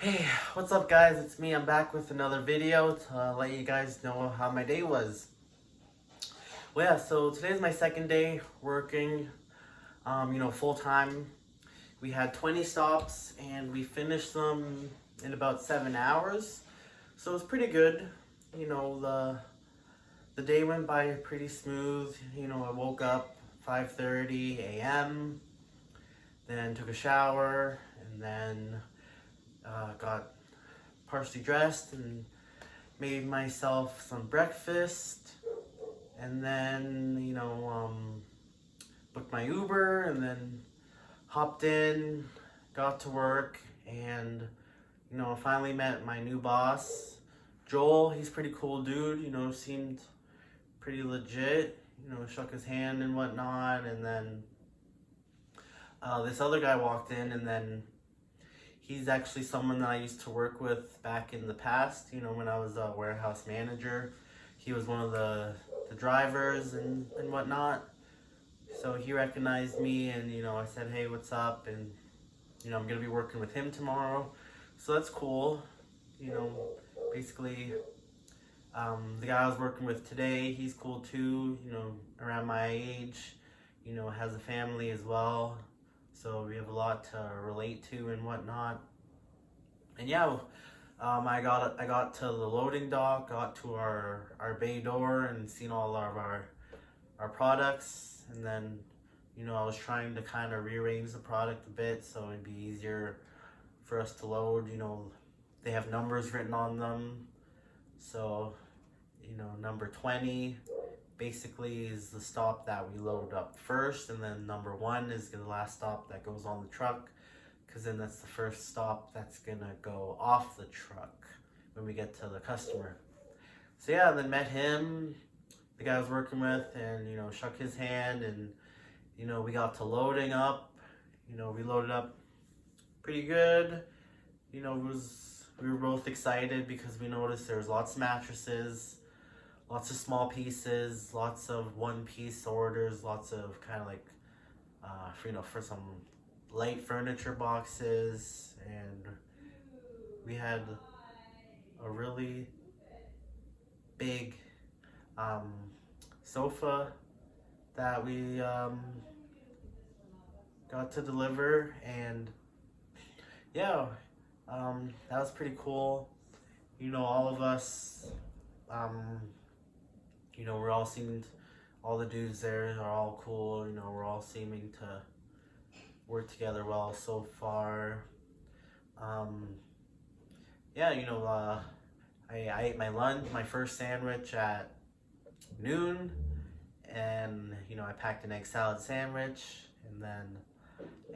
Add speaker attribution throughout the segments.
Speaker 1: Hey, what's up guys? It's me. I'm back with another video to let you guys know how my day was. Well, yeah, so today's my second day working, full time. We had 20 stops and we finished them in about 7 hours. So it was pretty good. The day went by pretty smooth. I woke up 5:30 a.m., then took a shower, and then got partially dressed and made myself some breakfast, and then booked my Uber, and then hopped in, got to work, and finally met my new boss, Joel. He's a pretty cool dude. Seemed pretty legit. Shook his hand and whatnot, and then this other guy walked in, and then he's actually someone that I used to work with back in the past, when I was a warehouse manager. He was one of the drivers and whatnot. So he recognized me, and I said, hey, what's up? And I'm going to be working with him tomorrow. So that's cool. You know, Basically, the guy I was working with today, he's cool too, around my age, has a family as well. So we have a lot to relate to and whatnot. And yeah, I got to the loading dock, got to our bay door, and seen all of our products. And then I was trying to kind of rearrange the product a bit so it'd be easier for us to load. They have numbers written on them, so number 20 basically is the stop that we load up first, and then number 1 is the last stop that goes on the truck, because then that's the first stop that's gonna go off the truck when we get to the customer. So yeah, then met him, the guy I was working with, and shook his hand, and we got to loading up. We loaded up pretty good. We were both excited because we noticed there was lots of mattresses, lots of small pieces, lots of one-piece orders, lots of kind of like for some light furniture boxes, and we had a really big um, sofa that we got to deliver, and yeah, that was pretty cool. All of us, um, we're all seeming, all the dudes there are all cool. We're all seeming to work together well so far. Um, yeah, I ate my lunch, my first sandwich at noon, and I packed an egg salad sandwich, and then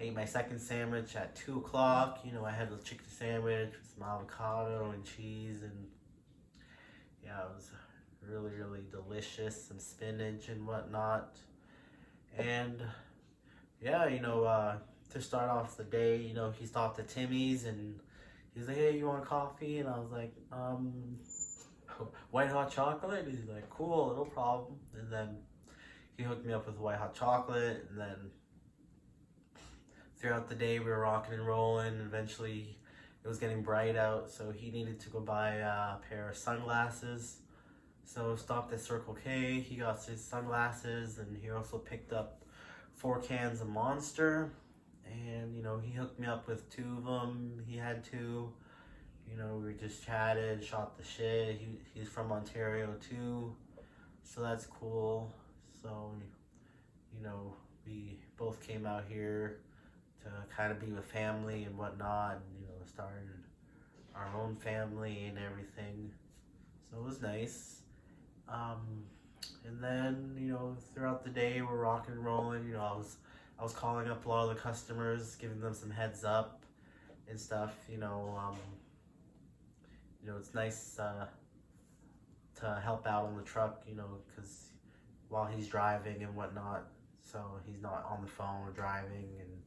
Speaker 1: ate my second sandwich at 2 o'clock. I had a chicken sandwich with some avocado and cheese, and yeah, it was really, really delicious, some spinach and whatnot. And yeah, to start off the day, he stopped at Timmy's, and he's like, hey, you want coffee? And I was like, white hot chocolate? And he's like, cool, no problem. And then he hooked me up with white hot chocolate, and then throughout the day we were rocking and rolling. Eventually it was getting bright out, so he needed to go buy a pair of sunglasses. So stopped at Circle K, he got his sunglasses, and he also picked up 4 cans of Monster. And he hooked me up with 2 of them. He had 2. We just chatted, shot the shit. He's from Ontario too, so that's cool. So we both came out here to kind of be with family and whatnot, and started our own family and everything. So it was nice. Um, and then throughout the day we're rocking and rolling. I was calling up a lot of the customers, giving them some heads up and stuff. It's nice to help out on the truck. Because while he's driving and whatnot, so he's not on the phone or driving, and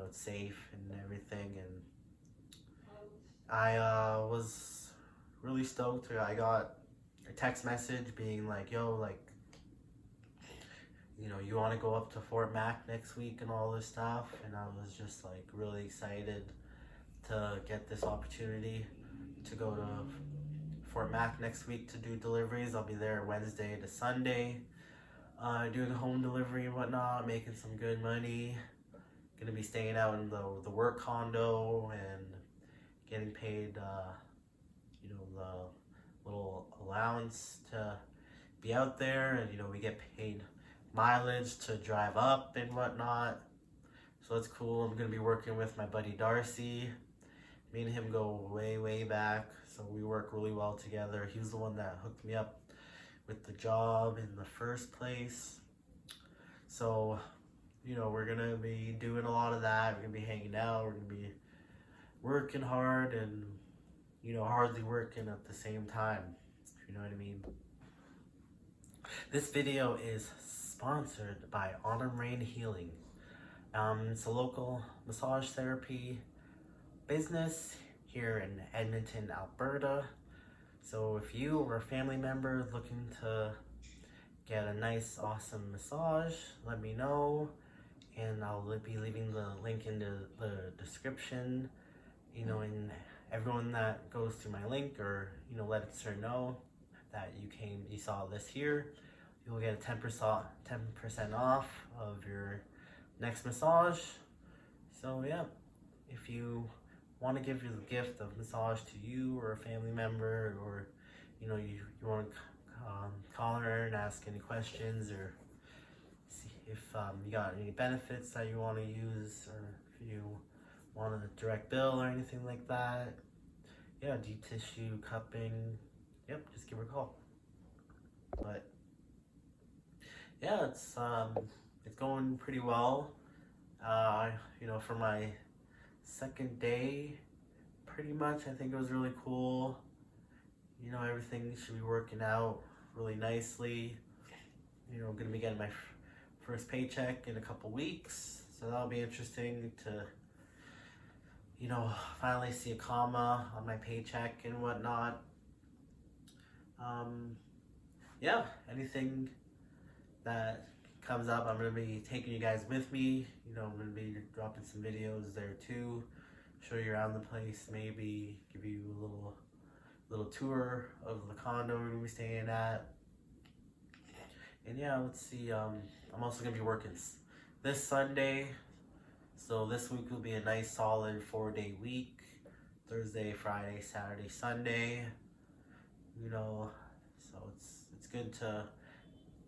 Speaker 1: it's safe and everything. And I was really stoked. I got a text message being like, yo, like, you want to go up to Fort Mac next week and all this stuff. And I was just like really excited to get this opportunity to go to Fort Mac next week to do deliveries. I'll be there Wednesday to Sunday, doing home delivery and whatnot, making some good money. Gonna be staying out in the work condo and getting paid, the little allowance to be out there, and we get paid mileage to drive up and whatnot. So that's cool. I'm gonna be working with my buddy Darcy. Me and him go way back, so we work really well together. He was the one that hooked me up with the job in the first place. So we're gonna be doing a lot of that. We're gonna be hanging out. We're gonna be working hard and hardly working at the same time, if you know what I mean. This video is sponsored by Autumn Rain Healing. It's a local massage therapy business here in Edmonton, Alberta. So if you or a family member is looking to get a nice, awesome massage, let me know, and I'll be leaving the link in the description. And everyone that goes to my link, or let her know that you saw this here, you'll get a 10% off of your next massage. So yeah, if you want to give you the gift of massage to you or a family member, or you want to call her and ask any questions, or see if you got any benefits that you want to use, or if you want a direct bill or anything like that, yeah, deep tissue cupping, yep, just give her a call. But yeah, it's going pretty well. For my second day, pretty much, I think it was really cool. Everything should be working out really nicely. I'm gonna be getting my first paycheck in a couple weeks, so that'll be interesting to finally see a comma on my paycheck and whatnot. Yeah, anything that comes up, I'm gonna be taking you guys with me. I'm gonna be dropping some videos there too, show you around the place, maybe give you a little tour of the condo we're gonna be staying at. And yeah, let's see, I'm also gonna be working this Sunday, so this week will be a nice solid 4-day week: Thursday, Friday, Saturday, Sunday. So it's good to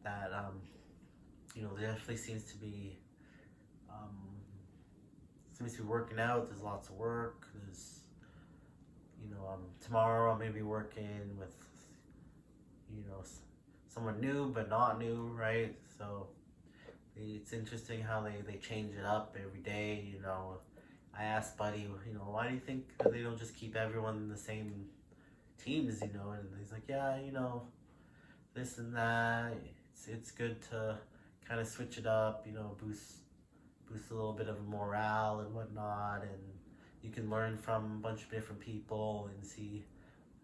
Speaker 1: that. There definitely seems to be working out. There's lots of work. There's tomorrow I'm gonna be working with someone new but not new, right? So it's interesting how they change it up every day. I asked Buddy, why do you think they don't just keep everyone in the same teams? And he's like, yeah, this and that. It's good to kind of switch it up, boost a little bit of morale and whatnot, and you can learn from a bunch of different people and see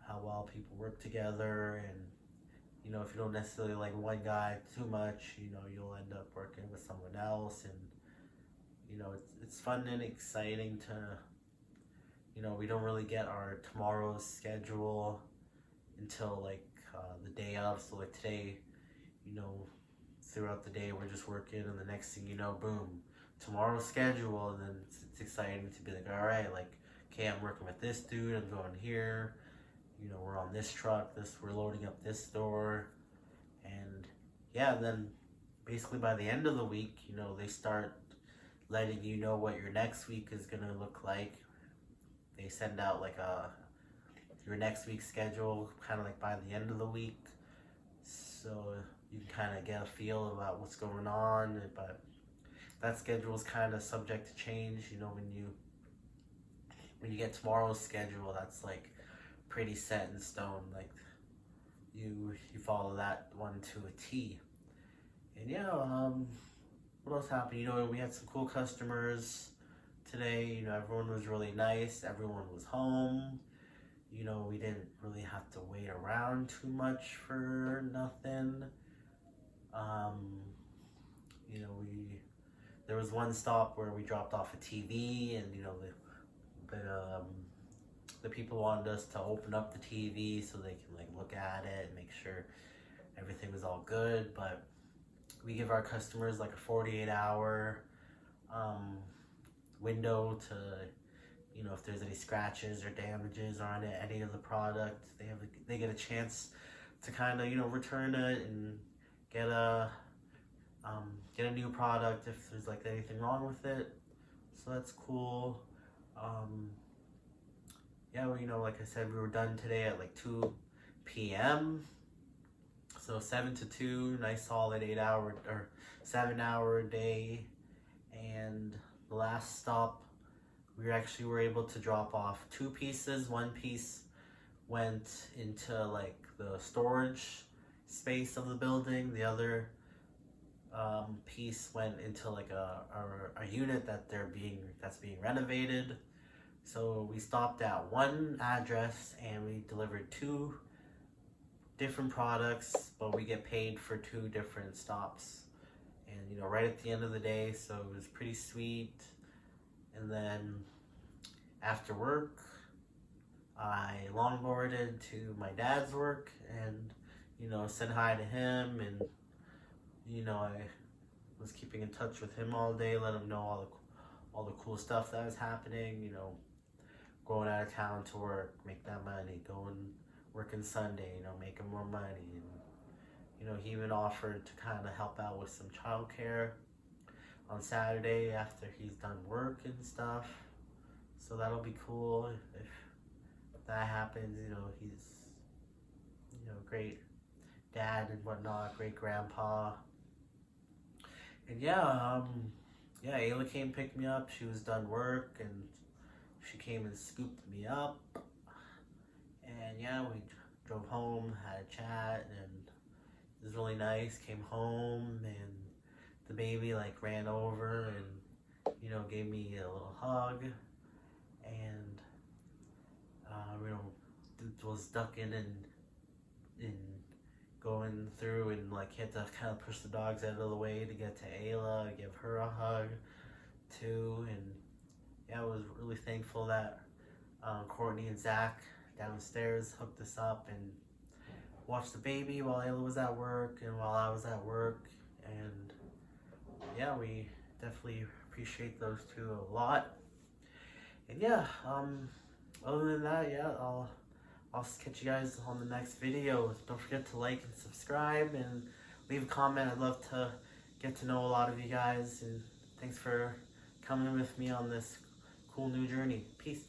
Speaker 1: how well people work together. And if you don't necessarily like one guy too much, you'll end up working with someone else. And it's fun and exciting to we don't really get our tomorrow's schedule until the day of. So today, throughout the day we're just working, and the next thing you know, boom, tomorrow's schedule. And then it's exciting to be like, all right, okay, I'm working with this dude, I'm going here, we're on this truck, we're loading up this door. And yeah, then basically by the end of the week, they start letting you know what your next week is gonna look like. They send out your next week's schedule kind of by the end of the week, so you can kind of get a feel about what's going on. But that schedule is kind of subject to change. When you get tomorrow's schedule, that's pretty set in stone. You follow that one to a T. And yeah, what else happened? We had some cool customers today. Everyone was really nice. Everyone was home. We didn't really have to wait around too much for nothing. There was one stop where we dropped off a TV, and but the people wanted us to open up the TV so they can like look at it and make sure everything was all good. But we give our customers like a 48-hour window to, you know, if there's any scratches or damages on it, any of the product, they get a chance to kind of, you know, return it and get a new product if there's like anything wrong with it. So that's cool. Yeah, well, you know, like I said, we were done today at like 2 p.m. So 7 to 2, nice solid 8-hour or 7-hour day. And the last stop, we actually were able to drop off 2 pieces. One piece went into like the storage space of the building. The other piece went into like a unit that's being renovated. So we stopped at one address and we delivered 2 different products, but we get paid for 2 different stops. And you know, right at the end of the day, so it was pretty sweet. And then after work, I longboarded to my dad's work and, you know, said hi to him, and you know, I was keeping in touch with him all day, let him know all the cool stuff that was happening, you know, going out of town to work, make that money, going working Sunday, you know, making more money. And you know, he even offered to kind of help out with some childcare on Saturday after he's done work and stuff. So that'll be cool if that happens. You know, he's, you know, great dad and whatnot, great grandpa. And yeah, Ayla came pick me up. She was done work and she came and scooped me up. And yeah, we drove home, had a chat, and it was really nice. Came home and the baby like ran over and, you know, gave me a little hug, and you know, was ducking and going through, and like had to kind of push the dogs out of the way to get to Ayla, give her a hug too. And yeah, I was really thankful that Courtney and Zach downstairs hooked us up and watched the baby while Ayla was at work and while I was at work. And yeah, we definitely appreciate those two a lot. And yeah, other than that, yeah, I'll catch you guys on the next video. Don't forget to like and subscribe and leave a comment. I'd love to get to know a lot of you guys, and thanks for coming with me on this cool new journey. Peace.